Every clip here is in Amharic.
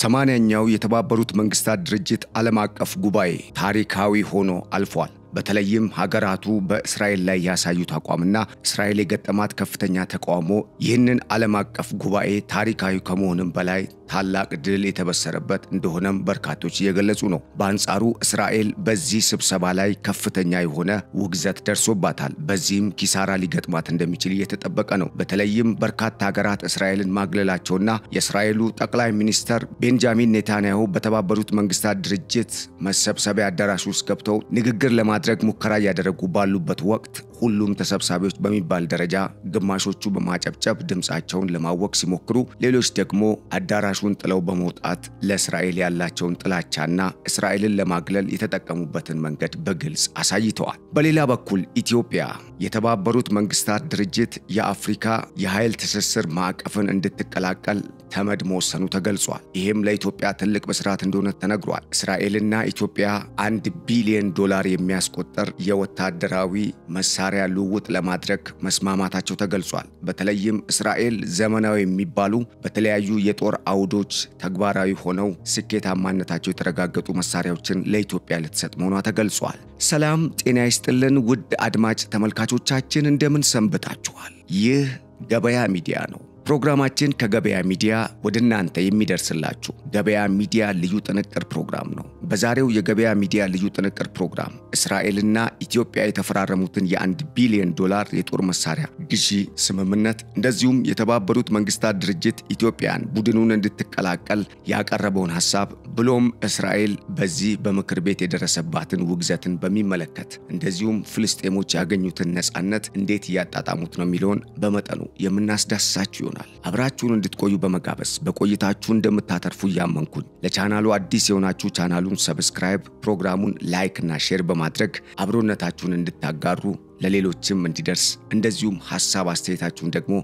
80ኛው የተባበሩት መንግስታት ድርጅት ዓለም አቀፍ ጉባኤ ታሪካዊ ሆኖ አልፏል። በተለይም ሀገራቱ በእስራኤል ላይ ያሳዩት አቋምና እስራኤል የገጠማት ከፍተኛ ተቃውሞ ይህንን ዓለም አቀፍ ጉባኤ ታሪካዊ ከመሆንም በላይ ታላቅ ድል የተበሰረበት እንደሆነም በርካቶች እየገለጹ ነው። በአንጻሩ እስራኤል በዚህ ስብሰባ ላይ ከፍተኛ የሆነ ውግዘት ደርሶባታል። በዚህም ኪሳራ ሊገጥማት እንደሚችል እየተጠበቀ ነው። በተለይም በርካታ ሀገራት እስራኤልን ማግለላቸውና የእስራኤሉ ጠቅላይ ሚኒስተር ቤንጃሚን ኔታንያሁ በተባበሩት መንግስታት ድርጅት መሰብሰቢያ አዳራሽ ውስጥ ገብተው ንግግር ለማድረግ ሙከራ ያደረጉ ባሉበት ወቅት ሁሉም ተሰብሳቢዎች በሚባል ደረጃ ግማሾቹ በማጨብጨብ ድምጻቸውን ለማወቅ ሲሞክሩ፣ ሌሎች ደግሞ አዳራሹን ጥለው በመውጣት ለእስራኤል ያላቸውን ጥላቻና እስራኤልን ለማግለል የተጠቀሙበትን መንገድ በግልጽ አሳይተዋል። በሌላ በኩል ኢትዮጵያ የተባበሩት መንግስታት ድርጅት የአፍሪካ የኃይል ትስስር ማዕቀፍን እንድትቀላቀል ተመድ መወሰኑ ተገልጿል። ይህም ለኢትዮጵያ ትልቅ ብስራት እንደሆነ ተነግሯል። እስራኤልና ኢትዮጵያ $1 ቢሊዮን የሚያስቆጠር የወታደራዊ መሳሪያ ልውውጥ ለማድረግ መስማማታቸው ተገልጿል። በተለይም እስራኤል ዘመናዊ የሚባሉ በተለያዩ የጦር አውዶች ተግባራዊ ሆነው ስኬታማነታቸው የተረጋገጡ መሳሪያዎችን ለኢትዮጵያ ልትሰጥ መሆኗ ተገልጿል። ሰላም ጤና ይስጥልን ውድ አድማጭ ተመልካቾቻችን እንደምን ሰንብታችኋል? ይህ ገበያ ሚዲያ ነው። ፕሮግራማችን ከገበያ ሚዲያ ወደናንተ የሚደርስላችሁ ገበያ ሚዲያ ልዩ ጥንቅር ፕሮግራም ነው። በዛሬው የገበያ ሚዲያ ልዩ ጥንቅር ፕሮግራም እስራኤልና ኢትዮጵያ የተፈራረሙትን $1 ቢሊዮን የጦር መሳሪያ ግዢ ስምምነት እንደዚሁም የተባበሩት መንግስታት ድርጅት ኢትዮጵያን ቡድኑን እንድትቀላቀል ያቀረበውን ሐሳብ ብሎም እስራኤል በዚህ በምክር ቤት የደረሰባትን ውግዘትን በሚመለከት እንደዚሁም ፍልስጤሞች ያገኙትን ነፃነት እንዴት ያጣጣሙት ነው የሚለውን በመጠኑ የምናስዳስሳችሁ ይሆናል። አብራችሁን እንድትቆዩ በመጋበዝ በቆይታችሁ እንደምታተርፉ ያመንኩኝ። ለቻናሉ አዲስ የሆናችሁ ቻናሉን ሰብስክራይብ፣ ፕሮግራሙን ላይክ እና ሼር በማድረግ አብሮነታችሁን እንድታጋሩ ለሌሎችም እንዲደርስ እንደዚሁም ሐሳብ አስተያየታችሁን ደግሞ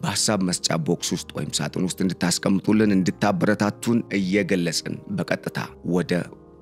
በሐሳብ መስጫ ቦክስ ውስጥ ወይም ሳጥን ውስጥ እንድታስቀምጡልን እንድታበረታቱን እየገለጽን በቀጥታ ወደ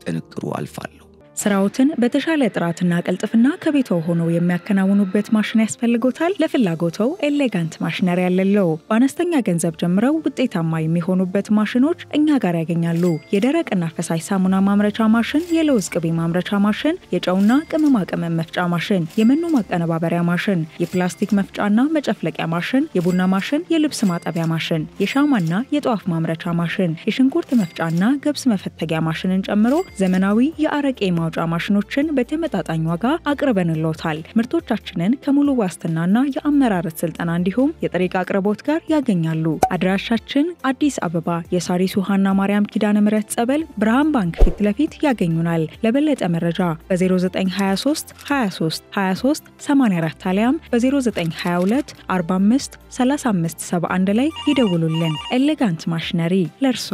ጥንቅሩ አልፋለሁ። ስራዎትን በተሻለ ጥራትና ቀልጥፍና ከቤትዎ ሆነው የሚያከናውኑበት ማሽን ያስፈልጎታል? ለፍላጎትዎ ኤሌጋንት ማሽነሪ ያለለው በአነስተኛ ገንዘብ ጀምረው ውጤታማ የሚሆኑበት ማሽኖች እኛ ጋር ያገኛሉ። የደረቅና ፈሳሽ ሳሙና ማምረቻ ማሽን፣ የለውዝ ቅቤ ማምረቻ ማሽን፣ የጨውና ቅመማ ቅመም መፍጫ ማሽን፣ የመኖ ማቀነባበሪያ ማሽን፣ የፕላስቲክ መፍጫና መጨፍለቂያ ማሽን፣ የቡና ማሽን፣ የልብስ ማጠቢያ ማሽን፣ የሻማና የጧፍ ማምረቻ ማሽን፣ የሽንኩርት መፍጫና ገብስ መፈተጊያ ማሽንን ጨምሮ ዘመናዊ የአረቄ ማውጫ ማሽኖችን በተመጣጣኝ ዋጋ አቅርበንልዎታል። ምርቶቻችንን ከሙሉ ዋስትናና የአመራረት ስልጠና እንዲሁም የጥሬ ዕቃ አቅርቦት ጋር ያገኛሉ። አድራሻችን አዲስ አበባ የሳሪስ ውሃና ማርያም ኪዳነ ምህረት ጸበል ብርሃን ባንክ ፊት ለፊት ያገኙናል። ለበለጠ መረጃ በ0923 23 23 84 አሊያም በ0922 45 35 71 ላይ ይደውሉልን። ኤሌጋንት ማሽነሪ ለርሶ።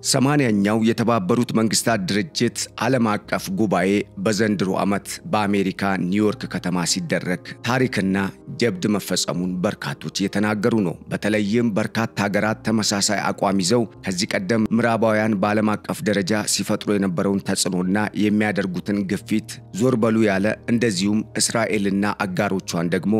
80ኛው የተባበሩት መንግስታት ድርጅት ዓለም አቀፍ ጉባኤ በዘንድሮ ዓመት በአሜሪካ ኒውዮርክ ከተማ ሲደረግ ታሪክና ጀብድ መፈጸሙን በርካቶች እየተናገሩ ነው። በተለይም በርካታ ሀገራት ተመሳሳይ አቋም ይዘው ከዚህ ቀደም ምዕራባውያን በዓለም አቀፍ ደረጃ ሲፈጥሩ የነበረውን ተጽዕኖና የሚያደርጉትን ግፊት ዞር በሉ ያለ እንደዚሁም እስራኤልና አጋሮቿን ደግሞ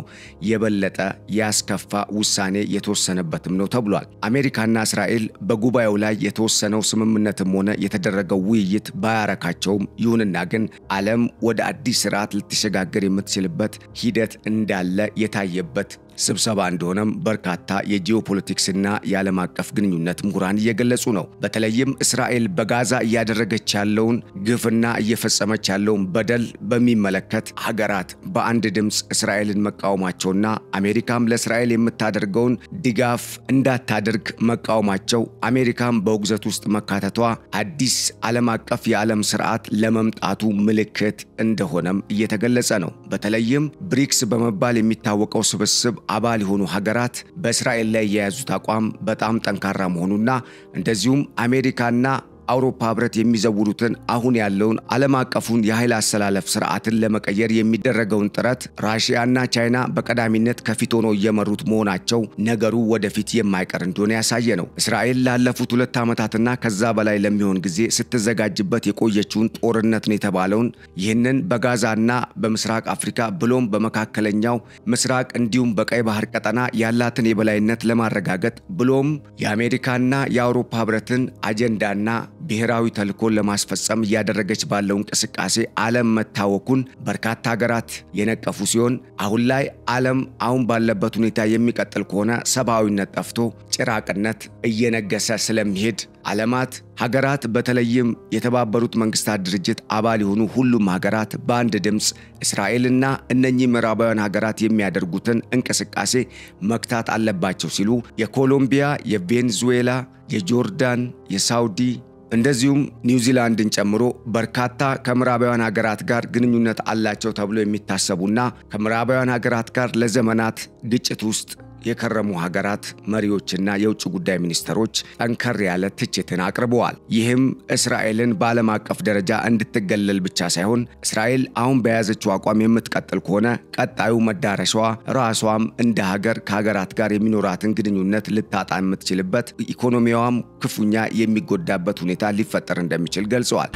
የበለጠ ያስከፋ ውሳኔ የተወሰነበትም ነው ተብሏል። አሜሪካና እስራኤል በጉባኤው ላይ የተወሰነ ስምምነትም ሆነ የተደረገው ውይይት ባያረካቸውም ይሁንና ግን ዓለም ወደ አዲስ ስርዓት ልትሸጋገር የምትችልበት ሂደት እንዳለ የታየበት ስብሰባ እንደሆነም በርካታ የጂኦፖለቲክስና የዓለም አቀፍ ግንኙነት ምሁራን እየገለጹ ነው። በተለይም እስራኤል በጋዛ እያደረገች ያለውን ግፍና እየፈጸመች ያለውን በደል በሚመለከት ሀገራት በአንድ ድምጽ እስራኤልን መቃወማቸውና አሜሪካም ለእስራኤል የምታደርገውን ድጋፍ እንዳታደርግ መቃወማቸው አሜሪካም በውግዘት ውስጥ መካተቷ አዲስ ዓለም አቀፍ የዓለም ስርዓት ለመምጣቱ ምልክት እንደሆነም እየተገለጸ ነው። በተለይም ብሪክስ በመባል የሚታወቀው ስብስብ አባል የሆኑ ሀገራት በእስራኤል ላይ የያዙት አቋም በጣም ጠንካራ መሆኑና እንደዚሁም አሜሪካና አውሮፓ ህብረት የሚዘውሩትን አሁን ያለውን ዓለም አቀፉን የኃይል አሰላለፍ ስርዓትን ለመቀየር የሚደረገውን ጥረት ራሺያና ቻይና በቀዳሚነት ከፊት ሆነው እየመሩት መሆናቸው ነገሩ ወደፊት የማይቀር እንደሆነ ያሳየ ነው። እስራኤል ላለፉት 2 ዓመታትና ከዛ በላይ ለሚሆን ጊዜ ስትዘጋጅበት የቆየችውን ጦርነት ነው የተባለውን ይህንን በጋዛና በምስራቅ አፍሪካ ብሎም በመካከለኛው ምስራቅ እንዲሁም በቀይ ባህር ቀጠና ያላትን የበላይነት ለማረጋገጥ ብሎም የአሜሪካና የአውሮፓ ህብረትን አጀንዳና ብሔራዊ ተልዕኮን ለማስፈጸም እያደረገች ባለው እንቅስቃሴ ዓለም መታወኩን በርካታ ሀገራት የነቀፉ ሲሆን አሁን ላይ ዓለም አሁን ባለበት ሁኔታ የሚቀጥል ከሆነ ሰብአዊነት ጠፍቶ ጭራቅነት እየነገሰ ስለሚሄድ ዓለማት ሀገራት በተለይም የተባበሩት መንግስታት ድርጅት አባል የሆኑ ሁሉም ሀገራት በአንድ ድምጽ እስራኤልና እነኚህ ምዕራባውያን ሀገራት የሚያደርጉትን እንቅስቃሴ መክታት አለባቸው ሲሉ የኮሎምቢያ፣ የቬኔዙዌላ፣ የጆርዳን፣ የሳውዲ እንደዚሁም ኒውዚላንድን ጨምሮ በርካታ ከምዕራባውያን ሀገራት ጋር ግንኙነት አላቸው ተብሎ የሚታሰቡና ከምዕራባውያን ሀገራት ጋር ለዘመናት ግጭት ውስጥ የከረሙ ሀገራት መሪዎችና የውጭ ጉዳይ ሚኒስትሮች ጠንከር ያለ ትችትን አቅርበዋል። ይህም እስራኤልን በዓለም አቀፍ ደረጃ እንድትገለል ብቻ ሳይሆን እስራኤል አሁን በያዘችው አቋም የምትቀጥል ከሆነ ቀጣዩ መዳረሻዋ ራሷም እንደ ሀገር ከሀገራት ጋር የሚኖራትን ግንኙነት ልታጣ የምትችልበት ኢኮኖሚዋም ክፉኛ የሚጎዳበት ሁኔታ ሊፈጠር እንደሚችል ገልጸዋል።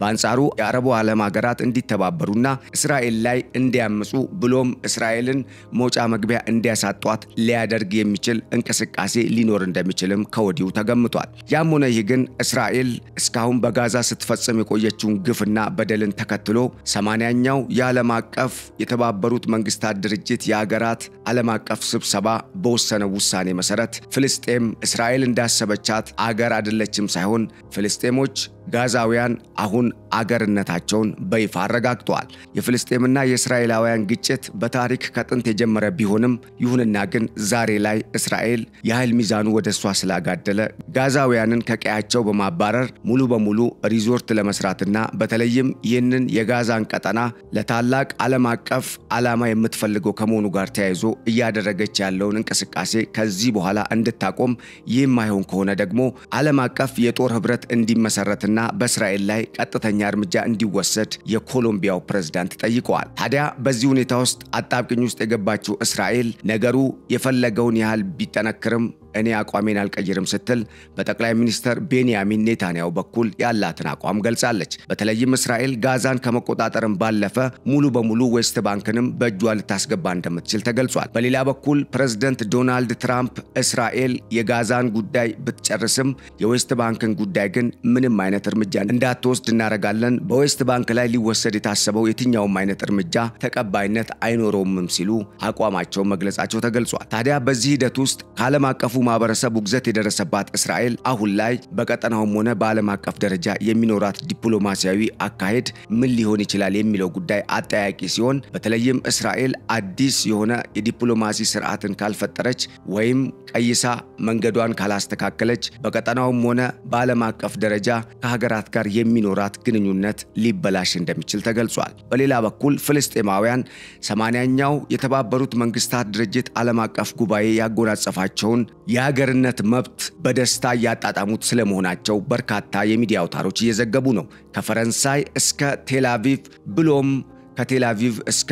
በአንጻሩ የአረቡ ዓለም ሀገራት እንዲተባበሩና እስራኤል ላይ እንዲያምፁ ብሎም እስራኤልን መውጫ መግቢያ እንዲያሳጧት ሊያደርግ የሚችል እንቅስቃሴ ሊኖር እንደሚችልም ከወዲሁ ተገምቷል። ያም ሆነ ይህ ግን እስራኤል እስካሁን በጋዛ ስትፈጽም የቆየችውን ግፍና በደልን ተከትሎ 80ኛው የዓለም አቀፍ የተባበሩት መንግስታት ድርጅት የሀገራት ዓለም አቀፍ ስብሰባ በወሰነው ውሳኔ መሰረት ፍልስጤም እስራኤል እንዳሰበቻት አገር አይደለችም ሳይሆን ፍልስጤሞች ጋዛውያን አሁን አገርነታቸውን በይፋ አረጋግጠዋል። የፍልስጤምና የእስራኤላውያን ግጭት በታሪክ ከጥንት የጀመረ ቢሆንም ይሁንና ግን ዛሬ ላይ እስራኤል የኃይል ሚዛኑ ወደሷ ስላጋደለ ጋዛውያንን ከቀያቸው በማባረር ሙሉ በሙሉ ሪዞርት ለመስራትና በተለይም ይህንን የጋዛን ቀጠና ለታላቅ ዓለም አቀፍ ዓላማ የምትፈልገው ከመሆኑ ጋር ተያይዞ እያደረገች ያለውን እንቅስቃሴ ከዚህ በኋላ እንድታቆም ይህም አይሆን ከሆነ ደግሞ ዓለም አቀፍ የጦር ህብረት እንዲመሰረትና በእስራኤል ላይ ቀጥተኛ እርምጃ እንዲወሰድ የኮሎምቢያው ፕሬዝዳንት ጠይቀዋል። ታዲያ በዚህ ሁኔታ ውስጥ አጣብቂኝ ውስጥ የገባችው እስራኤል ነገሩ የፈለገውን ያህል ቢጠነክርም እኔ አቋሜን አልቀይርም ስትል በጠቅላይ ሚኒስትር ቤንያሚን ኔታንያሁ በኩል ያላትን አቋም ገልጻለች። በተለይም እስራኤል ጋዛን ከመቆጣጠርም ባለፈ ሙሉ በሙሉ ዌስት ባንክንም በእጇ ልታስገባ እንደምትችል ተገልጿል። በሌላ በኩል ፕሬዝዳንት ዶናልድ ትራምፕ እስራኤል የጋዛን ጉዳይ ብትጨርስም የዌስት ባንክን ጉዳይ ግን ምንም አይነት እርምጃ እንዳትወስድ እናረጋለን፣ በዌስት ባንክ ላይ ሊወሰድ የታሰበው የትኛውም አይነት እርምጃ ተቀባይነት አይኖረውም ሲሉ አቋማቸውን መግለጻቸው ተገልጿል። ታዲያ በዚህ ሂደት ውስጥ ከዓለም አቀፉ ማህበረሰብ ውግዘት የደረሰባት እስራኤል አሁን ላይ በቀጠናውም ሆነ በዓለም አቀፍ ደረጃ የሚኖራት ዲፕሎማሲያዊ አካሄድ ምን ሊሆን ይችላል የሚለው ጉዳይ አጠያቂ ሲሆን በተለይም እስራኤል አዲስ የሆነ የዲፕሎማሲ ስርዓትን ካልፈጠረች ወይም ቀይሳ መንገዷን ካላስተካከለች በቀጠናውም ሆነ በዓለም አቀፍ ደረጃ ከሀገራት ጋር የሚኖራት ግንኙነት ሊበላሽ እንደሚችል ተገልጿል። በሌላ በኩል ፍልስጤማውያን 80ኛው የተባበሩት መንግስታት ድርጅት ዓለም አቀፍ ጉባኤ ያጎናጸፋቸውን የሀገርነት መብት በደስታ ያጣጣሙት ስለመሆናቸው በርካታ የሚዲያ አውታሮች እየዘገቡ ነው። ከፈረንሳይ እስከ ቴልአቪቭ ብሎም ከቴልአቪቭ እስከ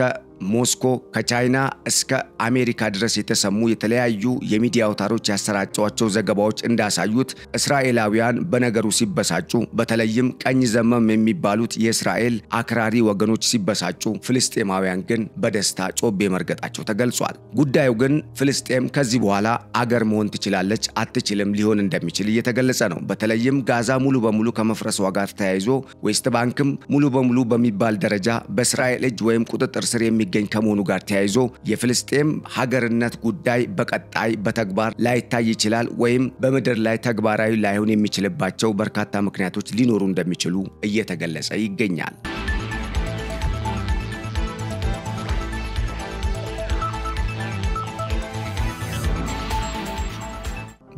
ሞስኮ ከቻይና እስከ አሜሪካ ድረስ የተሰሙ የተለያዩ የሚዲያ አውታሮች ያሰራጯቸው ዘገባዎች እንዳሳዩት እስራኤላውያን በነገሩ ሲበሳጩ በተለይም ቀኝ ዘመም የሚባሉት የእስራኤል አክራሪ ወገኖች ሲበሳጩ ፍልስጤማውያን ግን በደስታ ጮቤ መርገጣቸው ተገልጿል። ጉዳዩ ግን ፍልስጤም ከዚህ በኋላ አገር መሆን ትችላለች አትችልም ሊሆን እንደሚችል እየተገለጸ ነው። በተለይም ጋዛ ሙሉ በሙሉ ከመፍረሷ ጋር ተያይዞ ዌስት ባንክም ሙሉ በሙሉ በሚባል ደረጃ በእስራኤል እጅ ወይም ቁጥጥር ስር የሚገኝ ከመሆኑ ጋር ተያይዞ የፍልስጤም ሀገርነት ጉዳይ በቀጣይ በተግባር ላይታይ ይችላል ወይም በመድር ላይ ተግባራዊ ላይሆን የሚችልባቸው በርካታ ምክንያቶች ሊኖሩ እንደሚችሉ እየተገለጸ ይገኛል።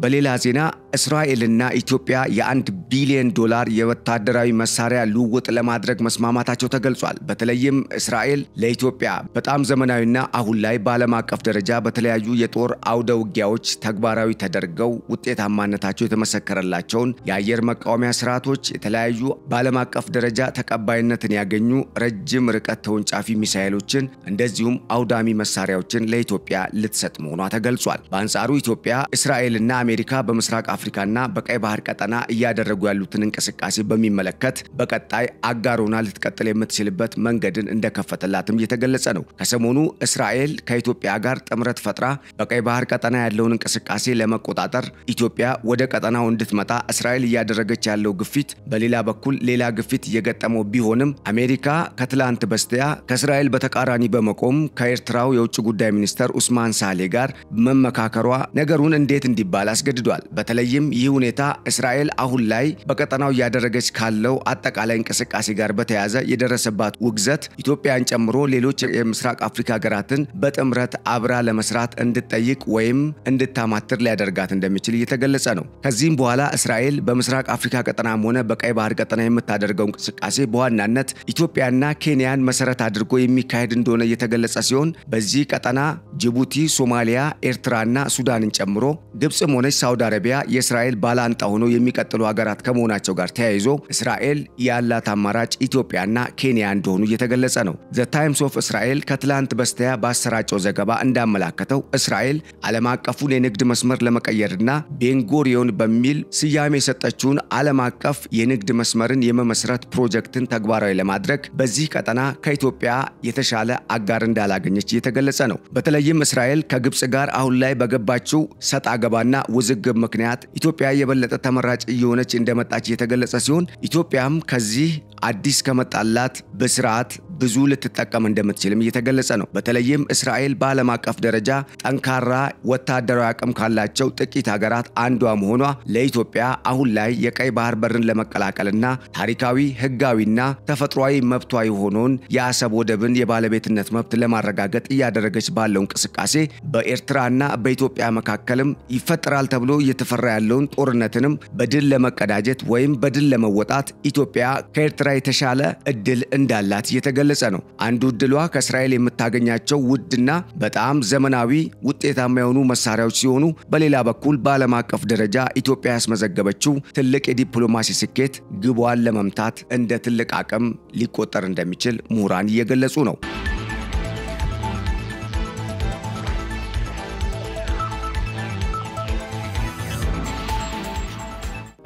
በሌላ ዜና እስራኤልና ኢትዮጵያ የ1 ቢሊዮን ዶላር የወታደራዊ መሳሪያ ልውውጥ ለማድረግ መስማማታቸው ተገልጿል። በተለይም እስራኤል ለኢትዮጵያ በጣም ዘመናዊና አሁን ላይ በዓለም አቀፍ ደረጃ በተለያዩ የጦር አውደ ውጊያዎች ተግባራዊ ተደርገው ውጤታማነታቸው የተመሰከረላቸውን የአየር መቃወሚያ ስርዓቶች፣ የተለያዩ በዓለም አቀፍ ደረጃ ተቀባይነትን ያገኙ ረጅም ርቀት ተወንጫፊ ሚሳኤሎችን እንደዚሁም አውዳሚ መሳሪያዎችን ለኢትዮጵያ ልትሰጥ መሆኗ ተገልጿል። በአንጻሩ ኢትዮጵያ እስራኤልና አሜሪካ በምስራቅ አፍሪካና በቀይ ባህር ቀጠና እያደረጉ ያሉትን እንቅስቃሴ በሚመለከት በቀጣይ አጋሮና ልትቀጥል የምትችልበት መንገድን እንደከፈተላትም እየተገለጸ ነው። ከሰሞኑ እስራኤል ከኢትዮጵያ ጋር ጥምረት ፈጥራ በቀይ ባህር ቀጠና ያለውን እንቅስቃሴ ለመቆጣጠር ኢትዮጵያ ወደ ቀጠናው እንድትመጣ እስራኤል እያደረገች ያለው ግፊት በሌላ በኩል ሌላ ግፊት እየገጠመው ቢሆንም አሜሪካ ከትላንት በስቲያ ከእስራኤል በተቃራኒ በመቆም ከኤርትራው የውጭ ጉዳይ ሚኒስተር ኡስማን ሳሌ ጋር መመካከሯ ነገሩን እንዴት እንዲባል አስገድዷል። በተለይም ይህ ሁኔታ እስራኤል አሁን ላይ በቀጠናው እያደረገች ካለው አጠቃላይ እንቅስቃሴ ጋር በተያያዘ የደረሰባት ውግዘት ኢትዮጵያን ጨምሮ ሌሎች የምስራቅ አፍሪካ ሀገራትን በጥምረት አብራ ለመስራት እንድትጠይቅ ወይም እንድታማትር ሊያደርጋት እንደሚችል እየተገለጸ ነው። ከዚህም በኋላ እስራኤል በምስራቅ አፍሪካ ቀጠናም ሆነ በቀይ ባህር ቀጠና የምታደርገው እንቅስቃሴ በዋናነት ኢትዮጵያና ኬንያን መሰረት አድርጎ የሚካሄድ እንደሆነ እየተገለጸ ሲሆን በዚህ ቀጠና ጅቡቲ፣ ሶማሊያ፣ ኤርትራና ሱዳንን ጨምሮ ግብጽም ሆነች ሳውዲ አረቢያ የእስራኤል ባላንጣ ሆነው የሚቀጥሉ ሀገራት ከመሆናቸው ጋር ተያይዞ እስራኤል ያላት አማራጭ ኢትዮጵያና ኬንያ እንደሆኑ እየተገለጸ ነው። ዘ ታይምስ ኦፍ እስራኤል ከትላንት በስቲያ ባሰራጨው ዘገባ እንዳመላከተው እስራኤል ዓለም አቀፉን የንግድ መስመር ለመቀየርና ቤንጎሪዮን በሚል ስያሜ የሰጠችውን ዓለም አቀፍ የንግድ መስመርን የመመስረት ፕሮጀክትን ተግባራዊ ለማድረግ በዚህ ቀጠና ከኢትዮጵያ የተሻለ አጋር እንዳላገኘች እየተገለጸ ነው። በተለይም እስራኤል ከግብጽ ጋር አሁን ላይ በገባችው ሰጣ ገባና ውዝግብ ምክንያት ኢትዮጵያ የበለጠ ተመራጭ እየሆነች እንደመጣች እየተገለጸ ሲሆን ኢትዮጵያም ከዚህ አዲስ ከመጣላት በስርዓት ብዙ ልትጠቀም እንደምትችልም እየተገለጸ ነው። በተለይም እስራኤል በዓለም አቀፍ ደረጃ ጠንካራ ወታደራዊ አቅም ካላቸው ጥቂት ሀገራት አንዷ መሆኗ ለኢትዮጵያ አሁን ላይ የቀይ ባህር በርን ለመቀላቀልና ታሪካዊ፣ ህጋዊና ተፈጥሯዊ መብቷ የሆነውን የአሰብ ወደብን የባለቤትነት መብት ለማረጋገጥ እያደረገች ባለው እንቅስቃሴ በኤርትራና በኢትዮጵያ መካከልም ይፈጠራል ተብሎ እየተፈራ ያለውን ጦርነትንም በድል ለመቀዳጀት ወይም በድል ለመወጣት ኢትዮጵያ ከኤርትራ የተሻለ እድል እንዳላት እየተገለጸ ነው። አንዱ እድሏ ከእስራኤል የምታገኛቸው ውድና በጣም ዘመናዊ ውጤታማ የሆኑ መሳሪያዎች ሲሆኑ በሌላ በኩል በዓለም አቀፍ ደረጃ ኢትዮጵያ ያስመዘገበችው ትልቅ የዲፕሎማሲ ስኬት ግቧን ለመምታት እንደ ትልቅ አቅም ሊቆጠር እንደሚችል ምሁራን እየገለጹ ነው።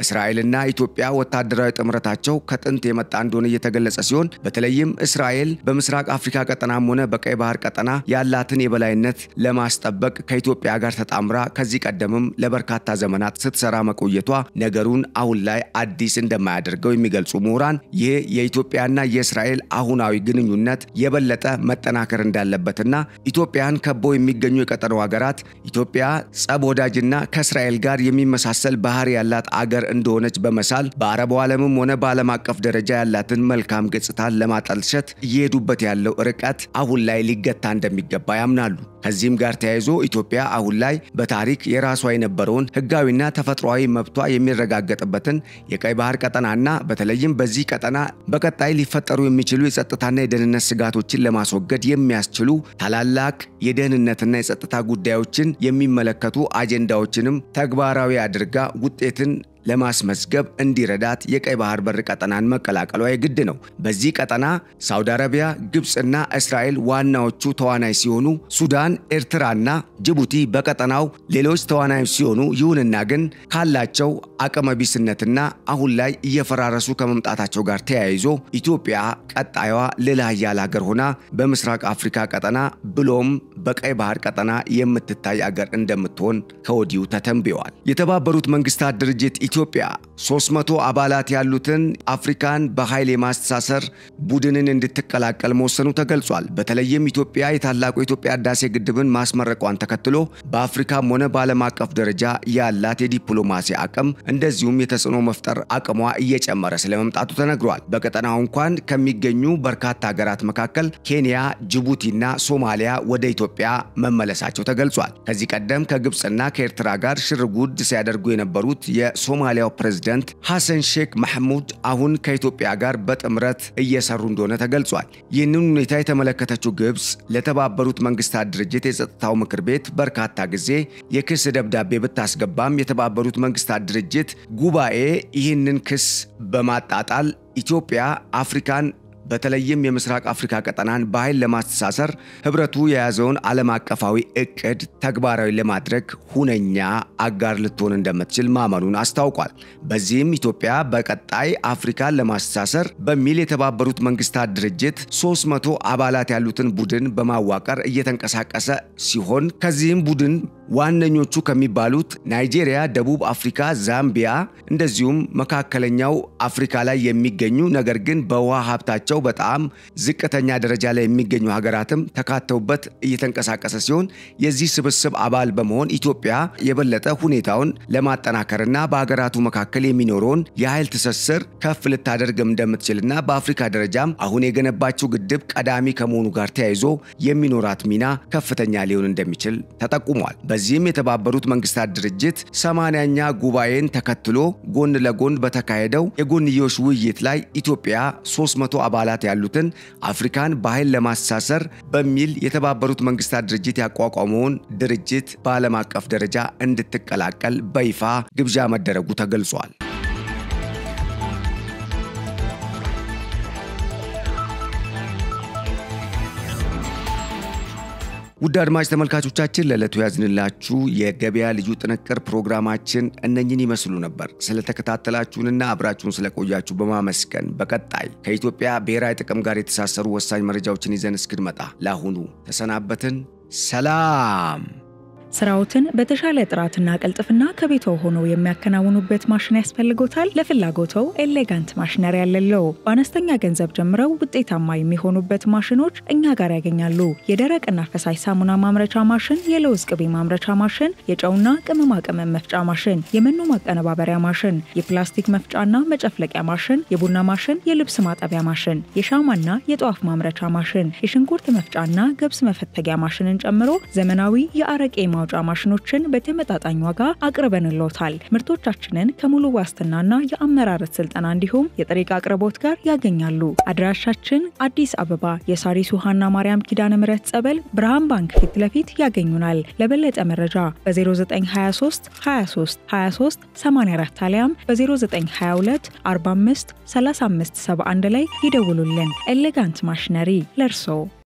እስራኤልና ኢትዮጵያ ወታደራዊ ጥምረታቸው ከጥንት የመጣ እንደሆነ እየተገለጸ ሲሆን በተለይም እስራኤል በምስራቅ አፍሪካ ቀጠናም ሆነ በቀይ ባህር ቀጠና ያላትን የበላይነት ለማስጠበቅ ከኢትዮጵያ ጋር ተጣምራ ከዚህ ቀደምም ለበርካታ ዘመናት ስትሰራ መቆየቷ ነገሩን አሁን ላይ አዲስ እንደማያደርገው የሚገልጹ ምሁራን ይህ የኢትዮጵያና የእስራኤል አሁናዊ ግንኙነት የበለጠ መጠናከር እንዳለበትና ኢትዮጵያን ከበው የሚገኙ የቀጠናው ሀገራት ኢትዮጵያ ጸብ ወዳጅና ከእስራኤል ጋር የሚመሳሰል ባህሪ ያላት አገር እንደሆነች በመሳል በአረቡ ዓለምም ሆነ በዓለም አቀፍ ደረጃ ያላትን መልካም ገጽታን ለማጠልሸት እየሄዱበት ያለው ርቀት አሁን ላይ ሊገታ እንደሚገባ ያምናሉ። ከዚህም ጋር ተያይዞ ኢትዮጵያ አሁን ላይ በታሪክ የራሷ የነበረውን ህጋዊና ተፈጥሯዊ መብቷ የሚረጋገጥበትን የቀይ ባህር ቀጠናና በተለይም በዚህ ቀጠና በቀጣይ ሊፈጠሩ የሚችሉ የጸጥታና የደህንነት ስጋቶችን ለማስወገድ የሚያስችሉ ታላላቅ የደህንነትና የጸጥታ ጉዳዮችን የሚመለከቱ አጀንዳዎችንም ተግባራዊ አድርጋ ውጤትን ለማስመዝገብ እንዲረዳት የቀይ ባህር በር ቀጠናን መቀላቀሏ የግድ ነው። በዚህ ቀጠና ሳውዲ አረቢያ፣ ግብጽና እስራኤል ዋናዎቹ ተዋናይ ሲሆኑ ሱዳን፣ ኤርትራና ጅቡቲ በቀጠናው ሌሎች ተዋናዮች ሲሆኑ ይሁንና ግን ካላቸው አቅመቢስነትና አሁን ላይ እየፈራረሱ ከመምጣታቸው ጋር ተያይዞ ኢትዮጵያ ቀጣይዋ ሌላ ኃያል ሀገር ሆና በምስራቅ አፍሪካ ቀጠና ብሎም በቀይ ባህር ቀጠና የምትታይ ሀገር እንደምትሆን ከወዲሁ ተተንብየዋል። የተባበሩት መንግስታት ድርጅት ኢትዮጵያ 300 አባላት ያሉትን አፍሪካን በኃይል የማስተሳሰር ቡድንን እንድትቀላቀል መወሰኑ ተገልጿል። በተለይም ኢትዮጵያ የታላቁ የኢትዮጵያ ህዳሴ ግድብን ማስመረቋን ተከትሎ በአፍሪካም ሆነ በዓለም አቀፍ ደረጃ ያላት የዲፕሎማሲ አቅም እንደዚሁም የተጽዕኖ መፍጠር አቅሟ እየጨመረ ስለመምጣቱ ተነግሯል። በቀጠናው እንኳን ከሚገኙ በርካታ ሀገራት መካከል ኬንያ፣ ጅቡቲና ሶማሊያ ወደ ኢትዮጵያ መመለሳቸው ተገልጿል። ከዚህ ቀደም ከግብጽና ከኤርትራ ጋር ሽርጉድ ሲያደርጉ የነበሩት የሶማሊያው ፕሬዝዳንት ሐሰን ሼክ መሐሙድ አሁን ከኢትዮጵያ ጋር በጥምረት እየሰሩ እንደሆነ ተገልጿል። ይህንን ሁኔታ የተመለከተችው ግብጽ ለተባበሩት መንግስታት ድርጅት የጸጥታው ምክር ቤት በርካታ ጊዜ የክስ ደብዳቤ ብታስገባም የተባበሩት መንግስታት ድርጅት ጉባኤ ይህንን ክስ በማጣጣል ኢትዮጵያ አፍሪካን በተለይም የምስራቅ አፍሪካ ቀጠናን በኃይል ለማስተሳሰር ህብረቱ የያዘውን ዓለም አቀፋዊ እቅድ ተግባራዊ ለማድረግ ሁነኛ አጋር ልትሆን እንደምትችል ማመኑን አስታውቋል። በዚህም ኢትዮጵያ በቀጣይ አፍሪካን ለማስተሳሰር በሚል የተባበሩት መንግስታት ድርጅት 300 አባላት ያሉትን ቡድን በማዋቀር እየተንቀሳቀሰ ሲሆን ከዚህም ቡድን ዋነኞቹ ከሚባሉት ናይጄሪያ፣ ደቡብ አፍሪካ፣ ዛምቢያ እንደዚሁም መካከለኛው አፍሪካ ላይ የሚገኙ ነገር ግን በውሃ ሀብታቸው በጣም ዝቅተኛ ደረጃ ላይ የሚገኙ ሀገራትም ተካተውበት እየተንቀሳቀሰ ሲሆን የዚህ ስብስብ አባል በመሆን ኢትዮጵያ የበለጠ ሁኔታውን ለማጠናከርና በሀገራቱ መካከል የሚኖረውን የኃይል ትስስር ከፍ ልታደርግ እንደምትችልና በአፍሪካ ደረጃም አሁን የገነባችው ግድብ ቀዳሚ ከመሆኑ ጋር ተያይዞ የሚኖራት ሚና ከፍተኛ ሊሆን እንደሚችል ተጠቁሟል። በዚህም የተባበሩት መንግስታት ድርጅት 80ኛ ጉባኤን ተከትሎ ጎን ለጎን በተካሄደው የጎንዮሽ ውይይት ላይ ኢትዮጵያ 300 አባላት ያሉትን አፍሪካን በኃይል ለማስተሳሰር በሚል የተባበሩት መንግስታት ድርጅት ያቋቋመውን ድርጅት በዓለም አቀፍ ደረጃ እንድትቀላቀል በይፋ ግብዣ መደረጉ ተገልጿል። ውድ አድማጭ ተመልካቾቻችን ለዕለቱ ያዝንላችሁ የገበያ ልዩ ጥንቅር ፕሮግራማችን እነኚህን ይመስሉ ነበር። ስለተከታተላችሁንና አብራችሁን ስለቆያችሁ በማመስገን በቀጣይ ከኢትዮጵያ ብሔራዊ ጥቅም ጋር የተሳሰሩ ወሳኝ መረጃዎችን ይዘን እስክንመጣ ለአሁኑ ተሰናበትን። ሰላም። ስራዎትን በተሻለ ጥራትና ቀልጥፍና ከቤትዎ ሆነው የሚያከናውኑበት ማሽን ያስፈልጎታል? ለፍላጎትዎ ኤሌጋንት ማሽነሪ ያለለው በአነስተኛ ገንዘብ ጀምረው ውጤታማ የሚሆኑበት ማሽኖች እኛ ጋር ያገኛሉ። የደረቅና ፈሳሽ ሳሙና ማምረቻ ማሽን፣ የለውዝ ቅቤ ማምረቻ ማሽን፣ የጨውና ቅመማ ቅመም መፍጫ ማሽን፣ የመኖ ማቀነባበሪያ ማሽን፣ የፕላስቲክ መፍጫና መጨፍለቂያ ማሽን፣ የቡና ማሽን፣ የልብስ ማጠቢያ ማሽን፣ የሻማና የጧፍ ማምረቻ ማሽን፣ የሽንኩርት መፍጫና ገብስ መፈተጊያ ማሽንን ጨምሮ ዘመናዊ የአረቄ ማውጫ ማሽኖችን በተመጣጣኝ ዋጋ አቅርበንልዎታል። ምርቶቻችንን ከሙሉ ዋስትናና የአመራረት ስልጠና እንዲሁም የጥሬ ዕቃ አቅርቦት ጋር ያገኛሉ። አድራሻችን አዲስ አበባ የሳሪስ ውሃና ማርያም ኪዳነ ምህረት ጸበል ብርሃን ባንክ ፊት ለፊት ያገኙናል። ለበለጠ መረጃ በ0923 23 23 84 አሊያም በ0922 45 35 71 ላይ ይደውሉልን። ኤሌጋንት ማሽነሪ ለርሶ